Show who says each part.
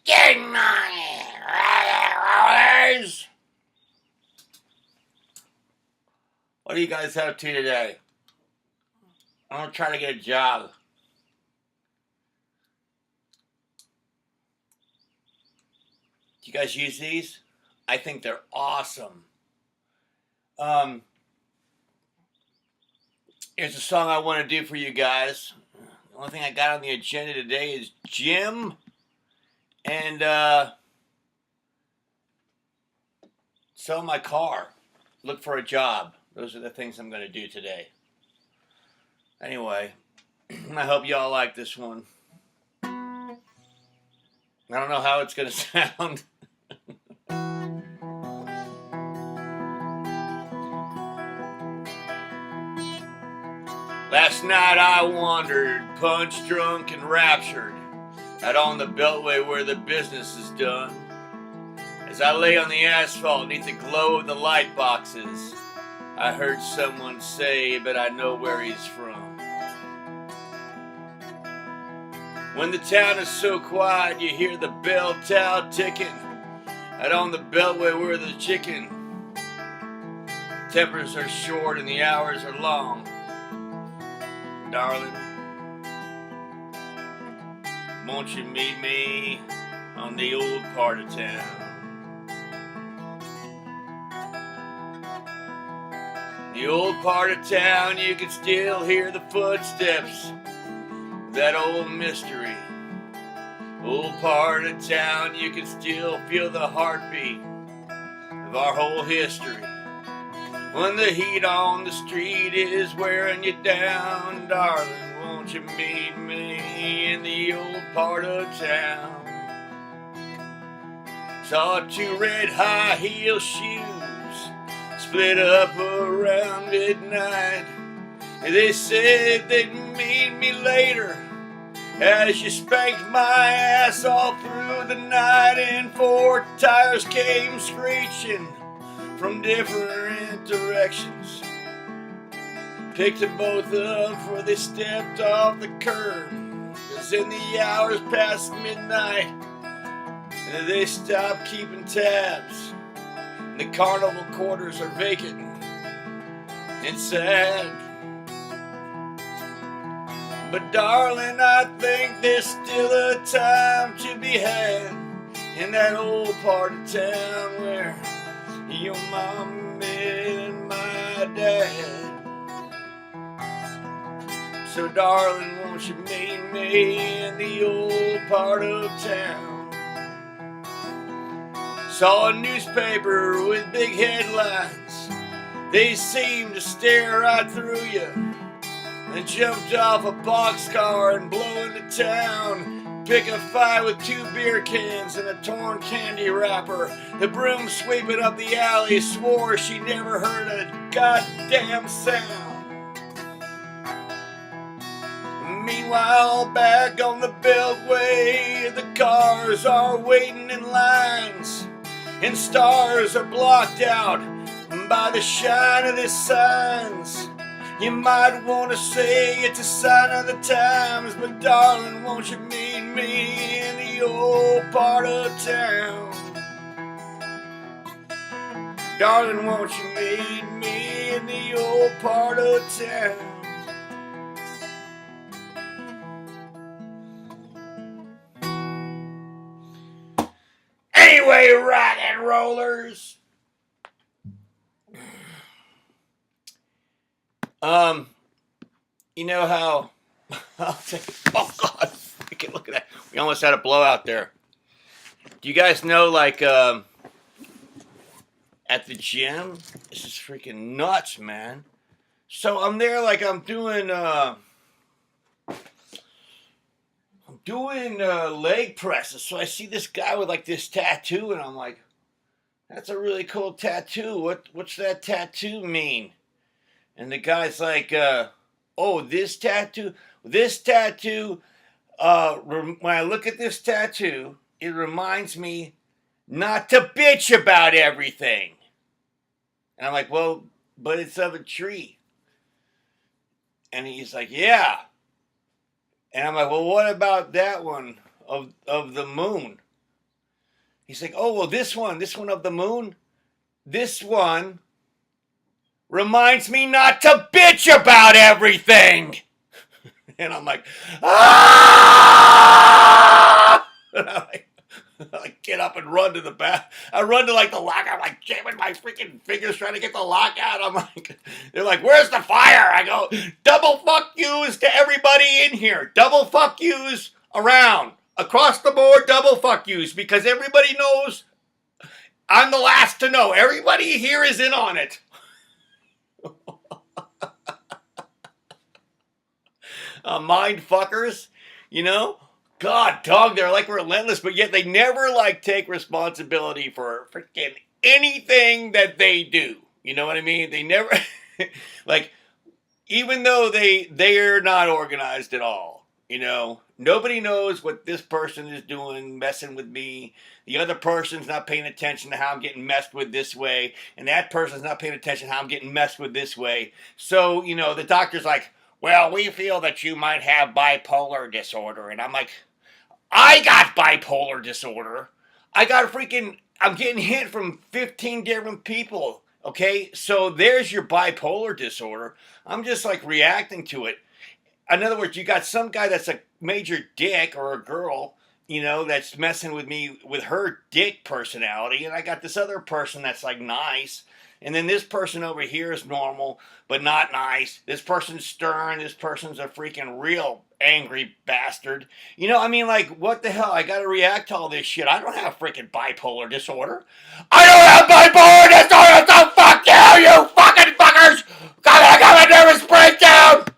Speaker 1: Good morning, rollers. What do you guys up to today? I'm gonna try to get a job. Do you guys use these? I think they're awesome. Um, Here's a song I want to do for you guys. The only thing I got on the agenda today is gym and sell my car. Look for a job. Those are the things I'm going to do today. Anyway, I hope y'all like this one. I don't know how it's going to sound. Last night I wandered, punch drunk and raptured, out on the beltway where the business is done. As I lay on the asphalt neath the glow of the light boxes, I heard someone say, but I know where he's from. When the town is so quiet, you hear the bell tower ticking, out on the beltway where the chicken tempers are short and the hours are long. Darling, won't you meet me on the old part of town? The old part of town, you can still hear the footsteps of that old mystery. Old part of town, you can still feel the heartbeat of our whole history. When the heat on the street is wearing you down, darling, won't you meet me in the old part of town? Saw two red high heel shoes split up around midnight. They said they'd meet me later as you spanked my ass all through the night, and four tires came screeching from different directions. Picked them both up for they stepped off the curb, 'cause in the hours past midnight they stopped keeping tabs. The carnival quarters are vacant and sad. But darling, I think there's still a time to be had in that old part of town where your mom and my dad. So darling, won't you meet me in the old part of town? Saw a newspaper with big headlines. They seemed to stare right through you. Then jumped off a boxcar and blow into town. Pick a fight with two beer cans and a torn candy wrapper. The broom sweeping up the alley swore she never heard a goddamn sound. Meanwhile, back on the beltway, the cars are waiting in lines, and stars are blocked out by the shine of the signs. You might want to say it's a sign of the times, but darling, won't you meet me in the old part of town? Darling, won't you meet me in the old part of town? Anyway, rock and rollers. You know how oh god, look at that. We almost had a blowout there. Do you guys know, like, at the gym? This is freaking nuts, man. So I'm there, like, I'm doing leg presses. So I see this guy with, like, this tattoo, and I'm like, that's a really cool tattoo. What's that tattoo mean? And the guy's like, oh, this tattoo, when I look at this tattoo, it reminds me not to bitch about everything. And I'm like, well, but it's of a tree. And he's like, yeah. And I'm like, well, what about that one of the moon? He's like, oh, well, this one of the moon, this one reminds me not to bitch about everything. And I'm like, ah! And I get up and run to the back. I run to like the locker. I'm like jamming my freaking fingers trying to get the lock out. I'm like, they're like, where's the fire? I go, double fuck yous to everybody in here. Double fuck yous around. Across the board, double fuck yous. Because everybody knows I'm the last to know. Everybody here is in on it. Mind fuckers, you know? God, dog, they're like relentless, but yet they never like take responsibility for freaking anything that they do. You know what I mean? They never, like, even though they're not organized at all, you know? Nobody knows what this person is doing, messing with me. The other person's not paying attention to how I'm getting messed with this way, and that person's not paying attention to how I'm getting messed with this way. So, you know, the doctor's like, well, we feel that you might have bipolar disorder. And I'm like, I got bipolar disorder. I'm getting hit from 15 different people. Okay, so there's your bipolar disorder. I'm just like reacting to it. In other words, you got some guy that's a major dick or a girl, you know, that's messing with me with her dick personality. And I got this other person that's like nice. And then this person over here is normal, but not nice. This person's stern. This person's a freaking real angry bastard. You know, I mean, like, what the hell? I gotta react to all this shit. I don't have freaking bipolar disorder. I don't have bipolar disorder, so fuck you, you fucking fuckers! Got a nervous breakdown!